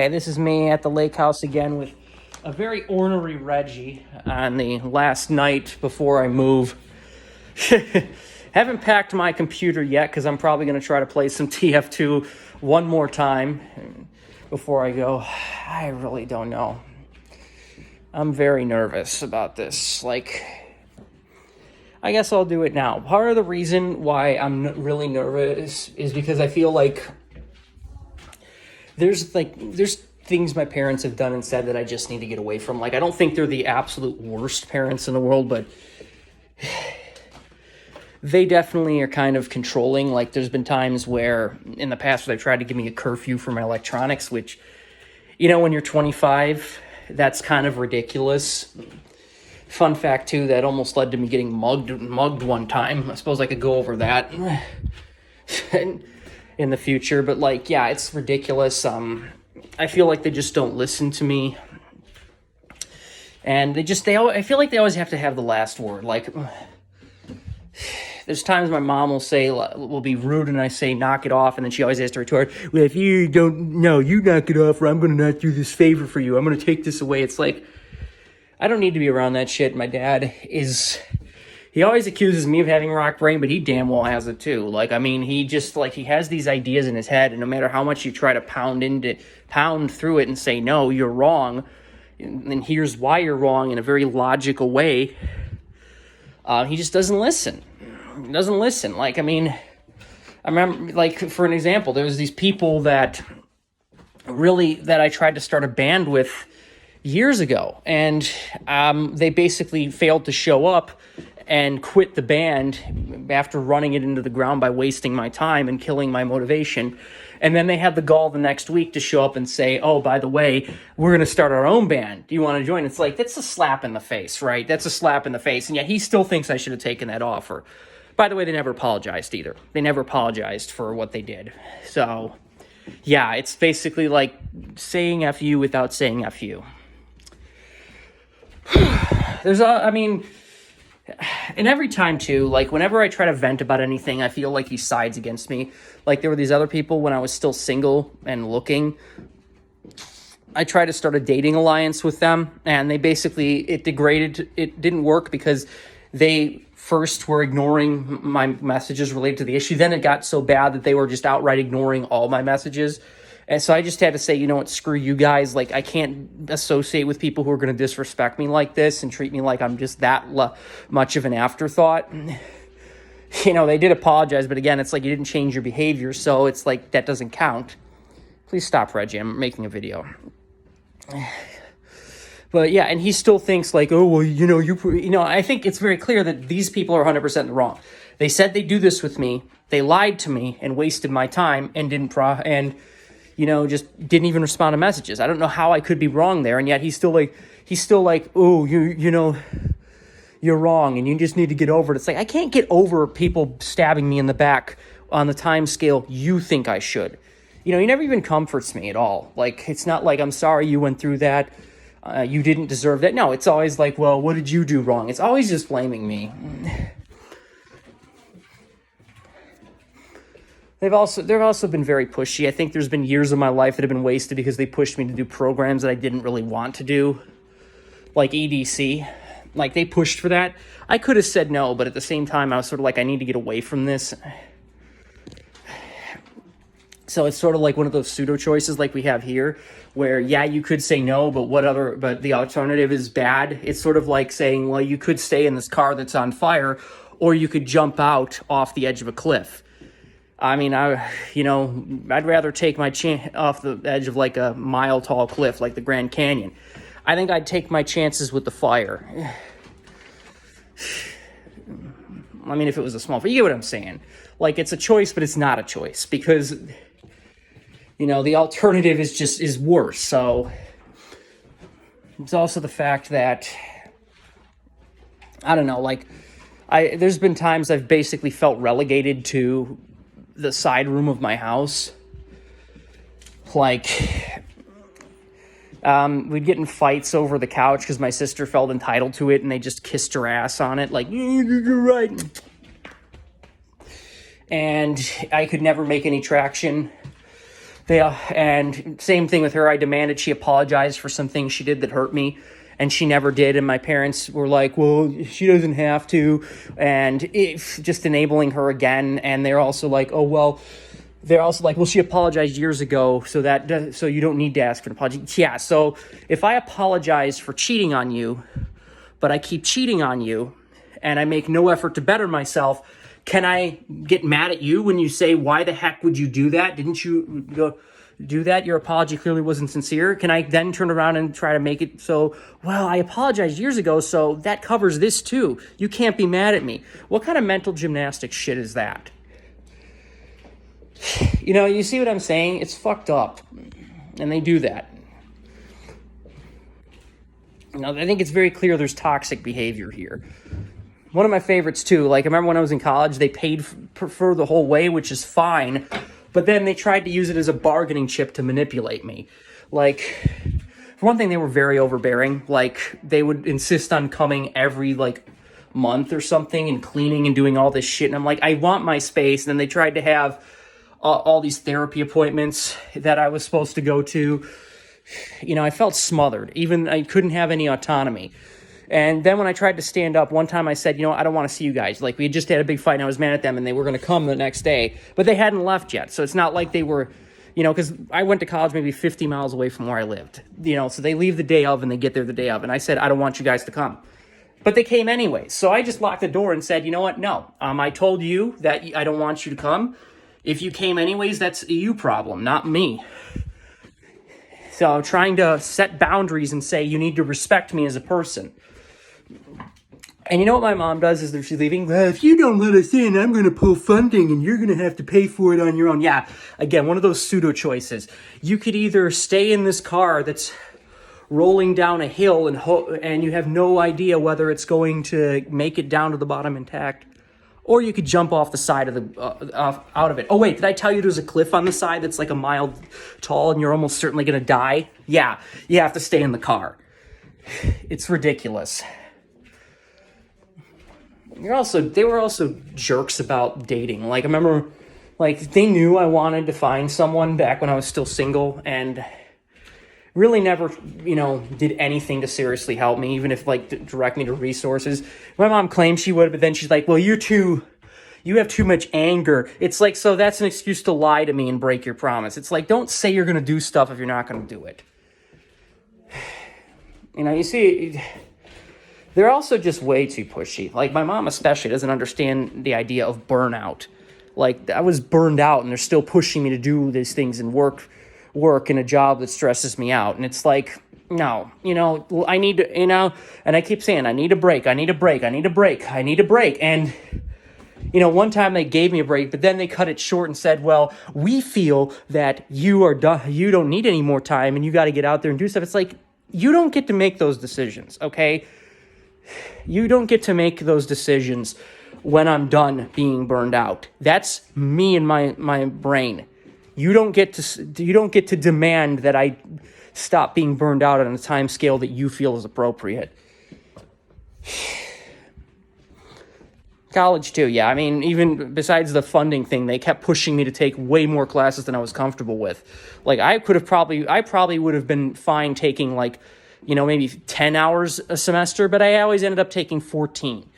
Hey, this is me at the lake house again with a very ornery Reggie on the last night before I move. Haven't packed my computer yet because I'm probably going to try to play some TF2 one more time before I go. I really don't know. I'm very nervous about this. I guess I'll do it now. Part of the reason why I'm really nervous is because I feel like there's things my parents have done and said that I just need to get away from. I don't think they're the absolute worst parents in the world, but they definitely are kind of controlling. There's been times where in the past they've tried to give me a curfew for my electronics, which, when you're 25, that's kind of ridiculous. Fun fact, too, that almost led to me getting mugged one time. I suppose I could go over that in the future, but it's ridiculous. I feel like they just don't listen to me, and I feel like they always have to have the last word. There's times my mom will be rude, and I say knock it off, and then she always has to retort, well, if you don't know, you knock it off, or I'm going to not do this favor for you. I'm going to take this away. It's I don't need to be around that shit. My dad he always accuses me of having rock brain, but he damn well has it too. He just he has these ideas in his head, and no matter how much you try to pound through it and say, no, you're wrong, and here's why you're wrong in a very logical way, he just doesn't listen. He doesn't listen. I remember, for an example, there was these people that I tried to start a band with years ago, and they basically failed to show up and quit the band after running it into the ground by wasting my time and killing my motivation. And then they had the gall the next week to show up and say, oh, by the way, we're going to start our own band. Do you want to join? It's that's a slap in the face, right? That's a slap in the face. And yet he still thinks I should have taken that offer. By the way, they never apologized either. They never apologized for what they did. So, yeah, it's basically like saying F you without saying F you. And every time, too, whenever I try to vent about anything, I feel like he sides against me. There were these other people when I was still single and looking. I tried to start a dating alliance with them, and they basically, it didn't work because they first were ignoring my messages related to the issue. Then it got so bad that they were just outright ignoring all my messages. And so I just had to say, you know what, screw you guys. I can't associate with people who are going to disrespect me like this and treat me like I'm just that much of an afterthought. They did apologize, but again, it's you didn't change your behavior, so it's that doesn't count. Please stop, Reggie. I'm making a video. But yeah, and he still thinks oh, well, I think it's very clear that these people are 100% in the wrong. They said they'd do this with me. They lied to me and wasted my time and just didn't even respond to messages. I don't know how I could be wrong there, and yet he's still oh, you're wrong, and you just need to get over it. It's I can't get over people stabbing me in the back on the time scale you think I should. He never even comforts me at all. It's not I'm sorry you went through that. You didn't deserve that. No, it's always well, what did you do wrong? It's always just blaming me. They've also been very pushy. I think there's been years of my life that have been wasted because they pushed me to do programs that I didn't really want to do, like EDC. They pushed for that. I could have said no, but at the same time, I was sort of I need to get away from this. So it's sort of one of those pseudo choices we have here, where yeah, you could say no, but the alternative is bad. It's sort of saying, well, you could stay in this car that's on fire, or you could jump out off the edge of a cliff. I'd rather take my chance off the edge of a mile-tall cliff, the Grand Canyon. I think I'd take my chances with the fire. If it was a small fire, you get what I'm saying. It's a choice, but it's not a choice, because, the alternative is worse. So it's also the fact that, I don't know, there's been times I've basically felt relegated to the side room of my house. We'd get in fights over the couch because my sister felt entitled to it, and they just kissed her ass on it, you're right. And I could never make any traction. And same thing with her. I demanded she apologize for some things she did that hurt me, and she never did. And my parents were like, well, she doesn't have to, and just enabling her again. And they're also like, oh, well, she apologized years ago, so you don't need to ask for an apology. Yeah, so if I apologize for cheating on you, but I keep cheating on you, and I make no effort to better myself, can I get mad at you when you say, why the heck would you do that? Didn't you go do that? Your apology clearly wasn't sincere. Can I then turn around and try to make it so, well, I apologized years ago, so that covers this too. You can't be mad at me. What kind of mental gymnastics shit is that? You see what I'm saying? It's fucked up. And they do that. I think it's very clear there's toxic behavior here. One of my favorites, too, I remember when I was in college, they paid for the whole way, which is fine, but then they tried to use it as a bargaining chip to manipulate me. For one thing, they were very overbearing. They would insist on coming every, month or something and cleaning and doing all this shit, and I'm like, I want my space, and then they tried to have all these therapy appointments that I was supposed to go to. I felt smothered. Even I couldn't have any autonomy. And then when I tried to stand up, one time I said, I don't want to see you guys. We had just had a big fight and I was mad at them and they were going to come the next day. But they hadn't left yet. So it's not like they were, because I went to college maybe 50 miles away from where I lived. So they leave the day of and they get there the day of. And I said, I don't want you guys to come. But they came anyways. So I just locked the door and said, you know what? No. I told you that I don't want you to come. If you came anyways, that's a you problem, not me. So I'm trying to set boundaries and say, you need to respect me as a person. And you know what my mom does is that she's leaving? Well, if you don't let us in, I'm going to pull funding and you're going to have to pay for it on your own. Yeah, again, one of those pseudo choices. You could either stay in this car that's rolling down a hill and you have no idea whether it's going to make it down to the bottom intact, or you could jump off the side of out of it. Oh, wait, did I tell you there's a cliff on the side that's a mile tall and you're almost certainly going to die? Yeah, you have to stay in the car. It's ridiculous. They were also jerks about dating. I remember, they knew I wanted to find someone back when I was still single, and really never, did anything to seriously help me, even if, direct me to resources. My mom claimed she would, but then she's like, well, you have too much anger. It's so that's an excuse to lie to me and break your promise. It's don't say you're going to do stuff if you're not going to do it. You see, they're also just way too pushy. My mom especially doesn't understand the idea of burnout. I was burned out and they're still pushing me to do these things and work in a job that stresses me out. And it's no, I need to, and I keep saying, I need a break. And, one time they gave me a break, but then they cut it short and said, well, we feel that you are done. You don't need any more time and you got to get out there and do stuff. It's you don't get to make those decisions. Okay. You don't get to make those decisions when I'm done being burned out. That's me and my brain. You don't get to demand that I stop being burned out on a time scale that you feel is appropriate. College too, yeah. Even besides the funding thing, they kept pushing me to take way more classes than I was comfortable with. I probably would have been fine taking maybe 10 hours a semester, but I always ended up taking 14.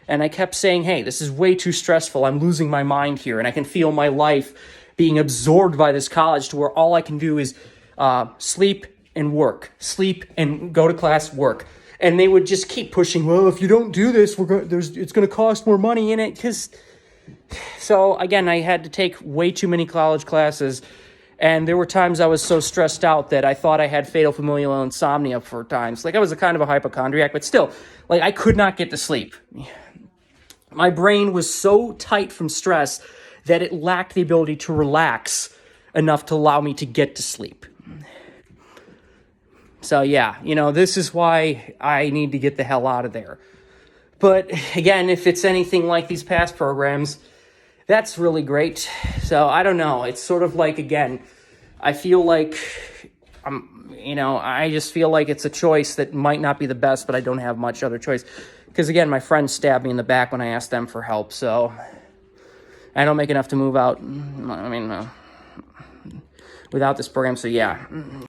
And I kept saying, hey, this is way too stressful. I'm losing my mind here. And I can feel my life being absorbed by this college to where all I can do is sleep and work, sleep and go to class, work. And they would just keep pushing, well, if you don't do this, it's going to cost more money in it. So again, I had to take way too many college classes. And there were times I was so stressed out that I thought I had fatal familial insomnia for times. I was a kind of a hypochondriac, but still, I could not get to sleep. My brain was so tight from stress that it lacked the ability to relax enough to allow me to get to sleep. So yeah, this is why I need to get the hell out of there. But again, if it's anything like these past programs, that's really great. So I don't know. It's sort of again, I feel I just feel like it's a choice that might not be the best, but I don't have much other choice. Because again, my friends stabbed me in the back when I asked them for help. So I don't make enough to move out. without this program. So yeah.